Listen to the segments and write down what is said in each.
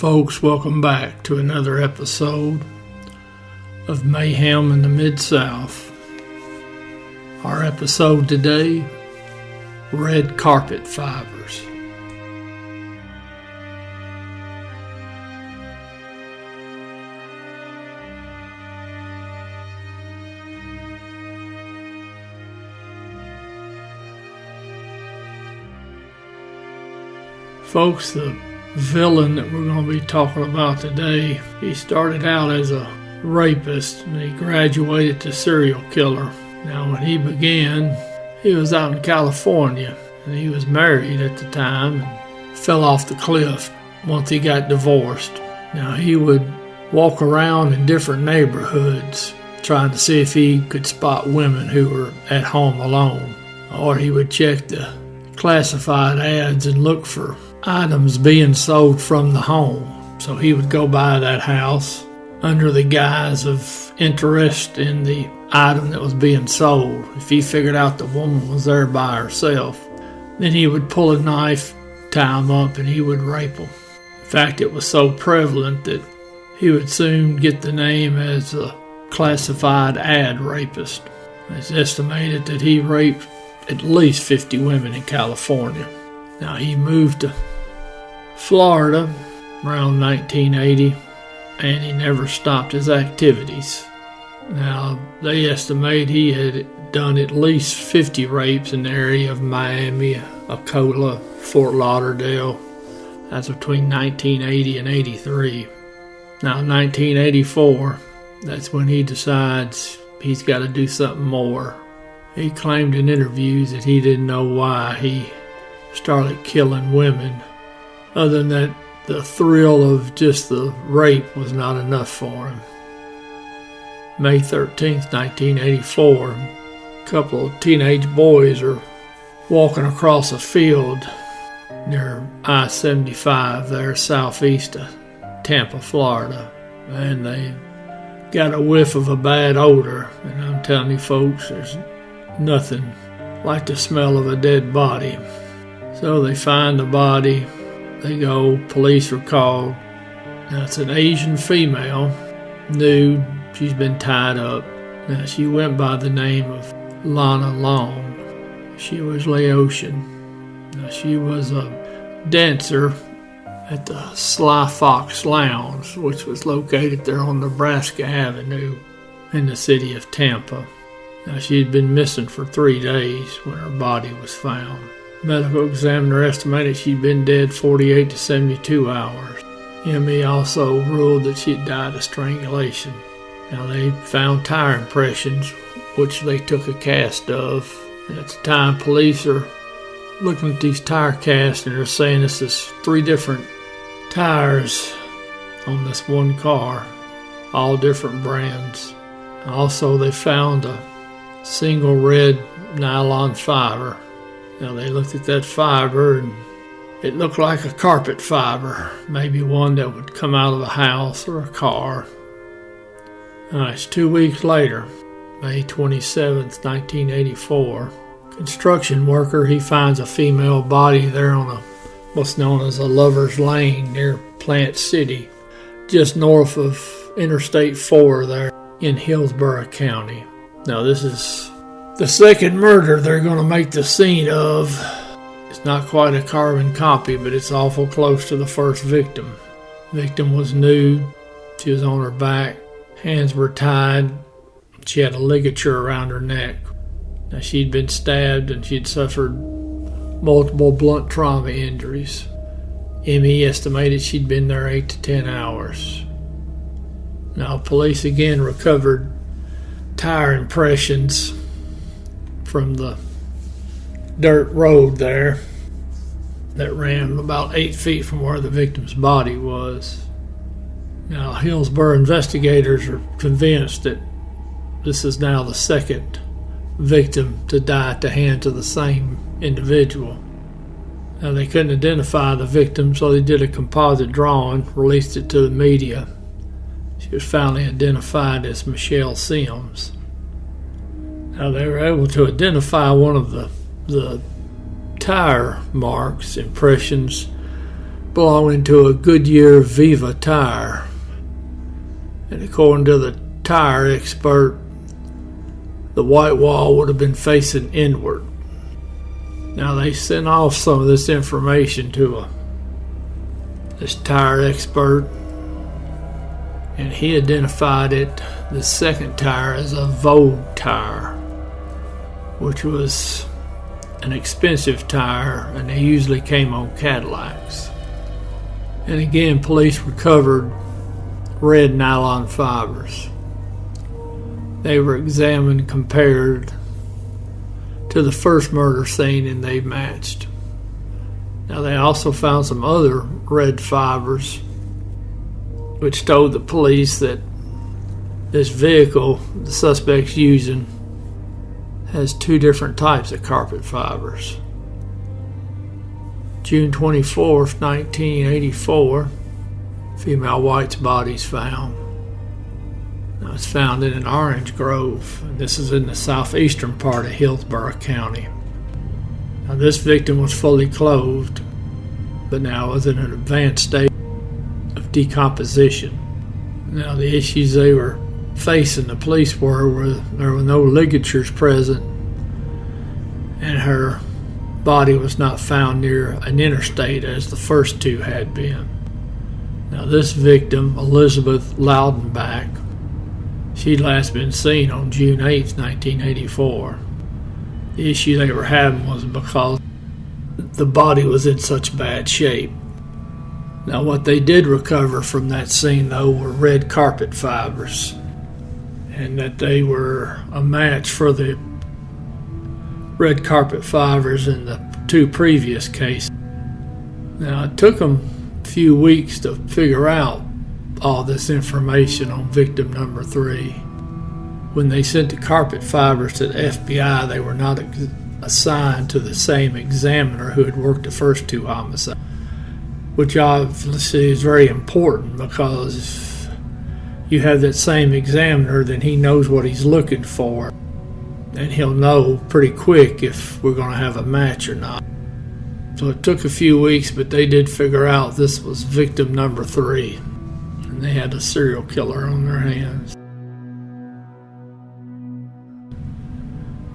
Folks, welcome back to another episode of Mayhem in the Midsouth. Our episode today, red carpet fibers. Folks, the villain that we're going to be talking about today, he started out as a rapist and he graduated to serial killer. Now when he began, he was out in California and he was married at the time and fell off the cliff once he got divorced. Now he would walk around in different neighborhoods trying to see if he could spot women who were at home alone, or he would check the classified ads and look for items being sold from the home. So he would go by that house under the guise of interest in the item that was being sold. If he figured out the woman was there by herself, then he would pull a knife, tie him up, and he would rape them. In fact, it was so prevalent that he would soon get the name as a classified ad rapist. It's estimated that he raped at least 50 women in California. Now he moved to Florida around 1980, and he never stopped his activities. Now, they estimate he had done at least 50 rapes in the area of Miami, Acola, Fort Lauderdale. That's between 1980 and 83. Now, 1984, that's when he decides he's got to do something more. He claimed in interviews that he didn't know why he started killing women, other than that the thrill of just the rape was not enough for him. May 13th, 1984, a couple of teenage boys are walking across a field near I-75 there southeast of Tampa, Florida, and they got a whiff of a bad odor. And I'm telling you folks, there's nothing like the smell of a dead body. So they find the body. They go, police are called. Now it's an Asian female, nude. She's been tied up. Now she went by the name of Lana Long. She was Laotian. Now she was a dancer at the Sly Fox Lounge, which was located there on Nebraska Avenue in the city of Tampa. Now she had been missing for 3 days when her body was found. Medical examiner estimated she'd been dead 48 to 72 hours. ME also ruled that she'd died of strangulation. Now they found tire impressions, which they took a cast of. And at the time, police are looking at these tire casts and they're saying this is 3 different tires on this one car, all different brands. Also, they found a single red nylon fiber. Now they looked at that fiber and it looked like a carpet fiber, maybe one that would come out of a house or a car. It's 2 weeks later, May 27th, 1984. Construction worker, he finds a female body there on what's known as a lover's lane near Plant City, just north of Interstate 4 there in Hillsborough County. Now this is the second murder they're going to make the scene of. It's not quite a carbon copy, but it's awful close to the first victim. Victim was nude. She was on her back. Hands were tied. She had a ligature around her neck. Now she'd been stabbed and she'd suffered multiple blunt trauma injuries. ME estimated she'd been there 8 to 10 hours. Now police again recovered tire impressions from the dirt road there that ran about 8 feet from where the victim's body was. Now, Hillsborough investigators are convinced that this is now the second victim to die at the hands of the same individual. Now, they couldn't identify the victim, so they did a composite drawing, released it to the media. She was finally identified as Michelle Sims. Now, they were able to identify one of the tire marks, impressions, belonging to a Goodyear Viva tire. And according to the tire expert, the white wall would have been facing inward. Now they sent off some of this information to this tire expert, and he identified the second tire, as a Vogue tire, which was an expensive tire, and they usually came on Cadillacs. And again, police recovered red nylon fibers. They were examined and compared to the first murder scene, and they matched. Now they also found some other red fibers, which told the police that this vehicle the suspect's using has two different types of carpet fibers. June 24th, 1984, female white's body's found. Now it's found in an orange grove, and this is in the southeastern part of Hillsborough County. Now this victim was fully clothed, but now was in an advanced state of decomposition. Now the issues they were facing, the police were there were no ligatures present, and her body was not found near an interstate as the first two had been. Now this victim, Elizabeth Loudenbach, she'd last been seen on June 8th, 1984. The issue they were having was because the body was in such bad shape. Now what they did recover from that scene, though, were red carpet fibers, and that they were a match for the red carpet fibers in the two previous cases. Now it took them a few weeks to figure out all this information on victim number 3. When they sent the carpet fibers to the FBI, they were not assigned to the same examiner who had worked the first two homicides, which obviously is very important, because if you have that same examiner, then he knows what he's looking for, and he'll know pretty quick if we're going to have a match or not. So it took a few weeks, but they did figure out this was victim number 3. They had a serial killer on their hands.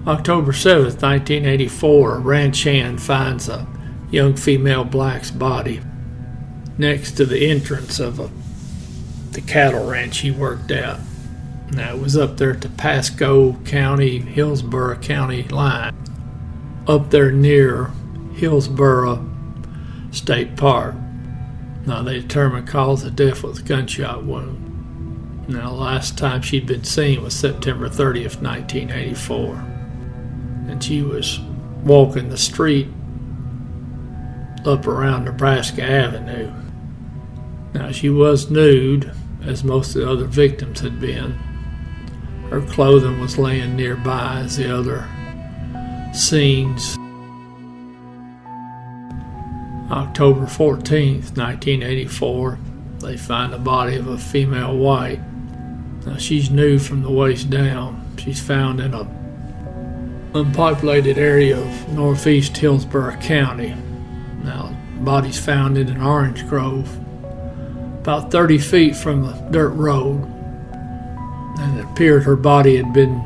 October 7th, 1984, a ranch hand finds a young female black's body next to the entrance of the cattle ranch he worked at. Now it was up there at the Pasco County, Hillsborough County line, up there near Hillsborough State Park. Now they determined cause of death was a gunshot wound. Now the last time she'd been seen was September 30th, 1984. And she was walking the street up around Nebraska Avenue. Now she was nude, as most of the other victims had been. Her clothing was laying nearby as the other scenes. October 14th, 1984, they find the body of a female white. Now she's nude from the waist down. She's found in a unpopulated area of northeast Hillsborough County. Now the body's found in an orange grove about 30 feet from the dirt road, and it appeared her body had been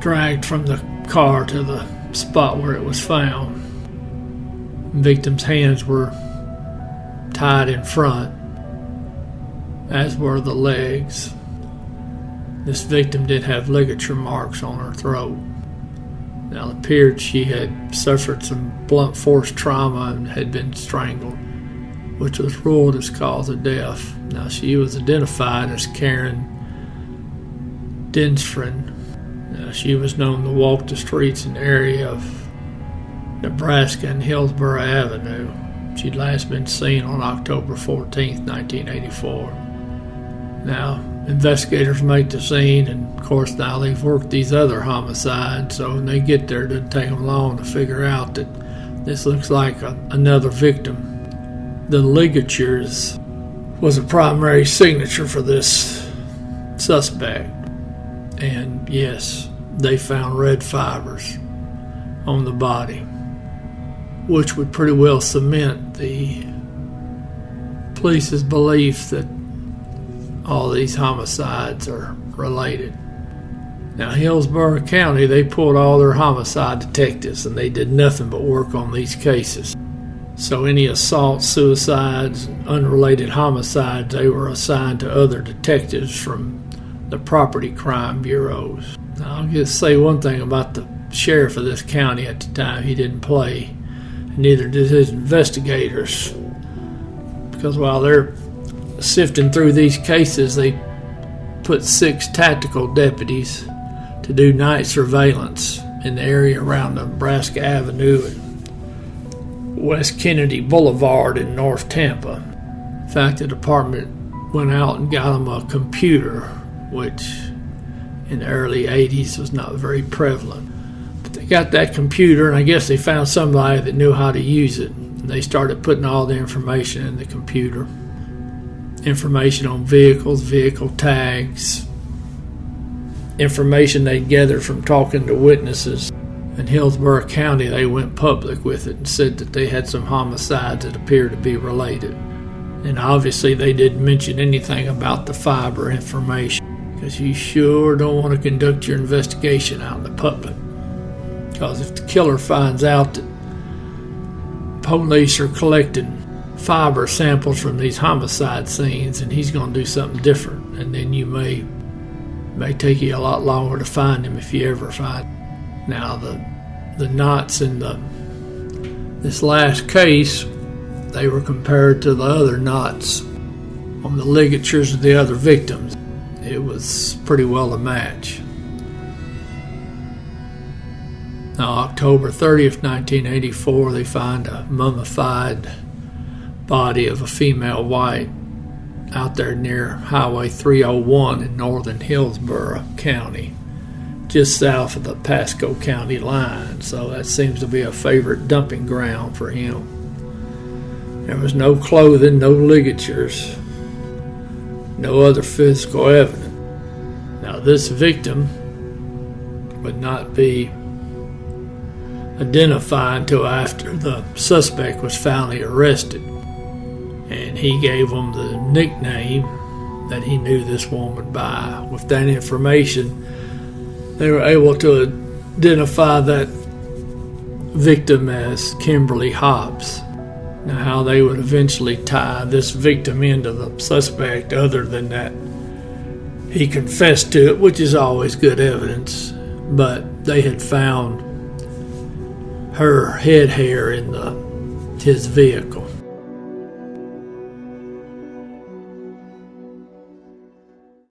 dragged from the car to the spot where it was found. The victim's hands were tied in front, as were the legs. This victim did have ligature marks on her throat. Now it appeared she had suffered some blunt force trauma and had been strangled, which was ruled as cause of death. Now she was identified as Karen Dinsfrin. Now she was known to walk the streets in the area of Nebraska and Hillsborough Avenue. She'd last been seen on October 14th, 1984. Now, investigators make the scene, and of course now they've worked these other homicides, so when they get there it doesn't take them long to figure out that this looks like another victim. The ligatures was a primary signature for this suspect, and yes, they found red fibers on the body, which would pretty well cement the police's belief that all these homicides are related. Now, Hillsborough County, they pulled all their homicide detectives, and they did nothing but work on these cases. So any assaults, suicides, unrelated homicides, they were assigned to other detectives from the property crime bureaus. Now, I'll just say one thing about the sheriff of this county at the time. He didn't play, and neither did his investigators. Because while they're sifting through these cases, they put 6 tactical deputies to do night surveillance in the area around Nebraska Avenue and West Kennedy Boulevard in North Tampa. In fact, the department went out and got them a computer, which in the early 80s was not very prevalent. But they got that computer, and I guess they found somebody that knew how to use it. And they started putting all the information in the computer. Information on vehicles, vehicle tags, information they gathered from talking to witnesses. In Hillsborough County, they went public with it and said that they had some homicides that appeared to be related. And obviously they didn't mention anything about the fiber information, because you sure don't want to conduct your investigation out in the public. Because if the killer finds out that police are collecting fiber samples from these homicide scenes, and he's going to do something different, and then you may take you a lot longer to find him if you ever find him. Now, the knots in this last case, they were compared to the other knots on the ligatures of the other victims. It was pretty well a match. Now, October 30th, 1984, they find a mummified body of a female white out there near Highway 301 in northern Hillsborough County, just south of the Pasco County line. So that seems to be a favorite dumping ground for him. There was no clothing, no ligatures, no other physical evidence. Now, this victim would not be identified until after the suspect was finally arrested. And he gave them the nickname that he knew this woman by. With that information, they were able to identify that victim as Kimberly Hobbs. Now, how they would eventually tie this victim into the suspect, other than that he confessed to it, which is always good evidence, but they had found her head hair in his vehicle.